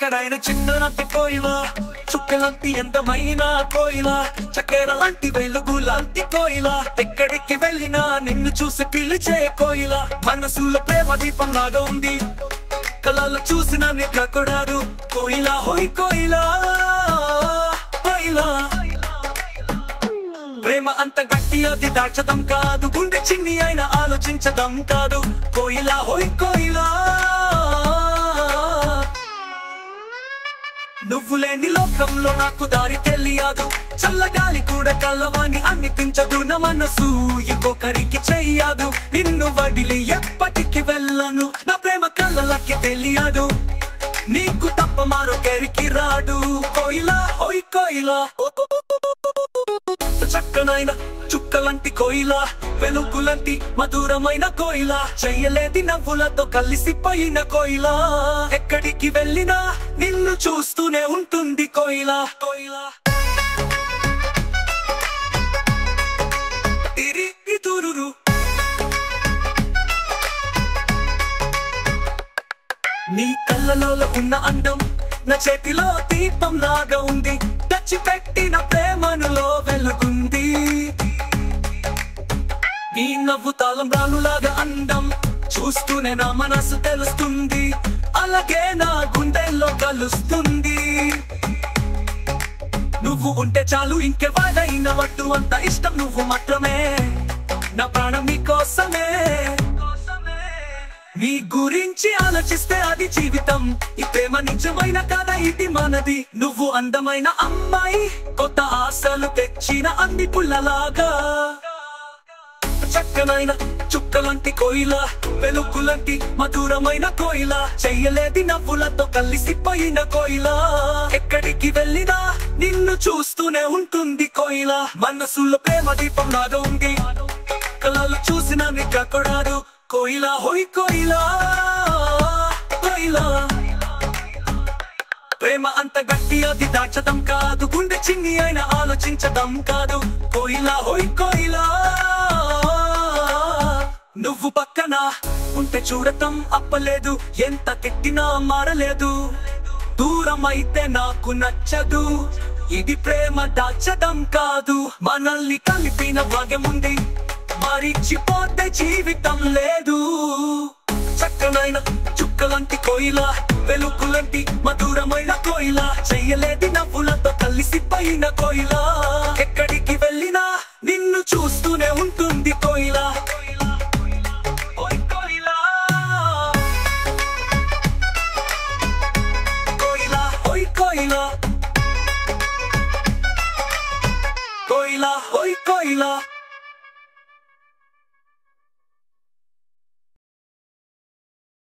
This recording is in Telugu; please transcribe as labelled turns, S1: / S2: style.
S1: ఎక్కడైనా చిన్ననాటి కోయిలా, చుక్కలంటి ఎంతమైనా కోయిలా, చక్కెర లాంటి వెలుగు లాంటి కోయిలా, ఎక్కడికి వెళ్ళినా నిన్ను చూసి పిలిచే కోయిలా. మనసులో ప్రేమ దీపం లాగా ఉంది, కళలో చూసిన నిద్రకూడదు. కోయిలా హోయ్ కోయిలా కోయిలా, ప్రేమ అంత గట్టి అది దాచడం కాదు, గుండె చిన్ని అయినా ఆలోచించడం కాదు. కోయిలా హోయ్ కోయిలా, నువ్వు లేని లోకంలో నాకు దారి తెలియదు, చల్లగాలి కూడా కలవని అనిపించదు. నా మనసు ఇంకొకరికి చెయ్యదు, నిన్ను వదిలి ఎప్పటికి వెళ్ళను. నా ప్రేమ కళ్ళకి తెలియదు, నీకు తప్ప మరొకరికి రాడు. కోయిలా హోయ్ కోయిలా, చక్కనైన చుక్కలంటి కోయిలా, వెలుగులంటి మధురమైన కోయిలా, చెయ్యలేది నవ్వులతో కలిసిపోయిన కోయిలా. ఎక్కడికి వెళ్ళినా నిన్ను చూస్తూనే ఉంటుంది కోయిలా. కోయిలా తిరిగి తురురు, నీ కళ్ళలో ఉన్న అందం నా చేతిలో దీపం లాగా ఉంది, తెచ్చి పెట్టిన ప్రేమనులో వెలుగుంది. నీ నవ్వు తాళం రాలులాగా అందం చూస్తూనే నా మనసు తెలుస్తుంది, అలాగే నా గుండెల్లో కలుస్తుంది. నువ్వు ఉంటే చాలు ఇంకెవరైనా వద్దు, అంత ఇష్టం నువ్వు మాత్రమే, నా ప్రాణం నీ కోసమే. నీ గురించి ఆలోచిస్తే అది జీవితం, ఈ ప్రేమ నిజమైన కథ ఇది మనది. నువ్వు అందమైన అమ్మాయి, కొత్త ఆశలు తెచ్చిన అన్ని పుల్లలాగా, చక్కనైన చుక్కలంటి కోయిలా, వెలుగులంటి మధురమైన కోయిలా, చెయ్యలేది నవ్వులతో కలిసిపోయిన కోయిలా. ఎక్కడికి వెళ్ళినా నిన్ను చూస్తూనే ఉంటుంది కోయిలా. మనసులో ప్రేమ దీపం లాగా ఉంది, కళలు చూసిన నిద్రకూడదు. కోయిలా హోయ్ కోయిలా కోయిలా, ప్రేమ అంత గట్టి అది దాచడం కాదు, గుండె చిన్ని అయినా ఆలోచించడం కాదు. కోయిలా హోయ్ కోయిలా, నువ్వు పక్కన ఉంటే చూడటం అప్పలేదు, ఎంత తిట్టినా మారలేదు. దూరం అయితే నాకు నచ్చదు, ఇది ప్రేమ దాచడం కాదు. మనల్ని కలిపిన భాగ్యం ఉంది, మరిచిపోతే జీవితం లేదు. చక్కనైన చుక్కలంటి కోయిలా, వెలుగులంటి మధురమైన కోయిలా, చెయ్యలేది నవ్వులతో కలిసిపోయిన కోయిలా. ఎక్కడికి వెళ్ళినా నిన్ను చూస్తూనే ఉంటుంది కోయిలా. కోయిలా కోయిలా హోయ్ కోయిలా, కోయిలా హోయ్ కోయిలా.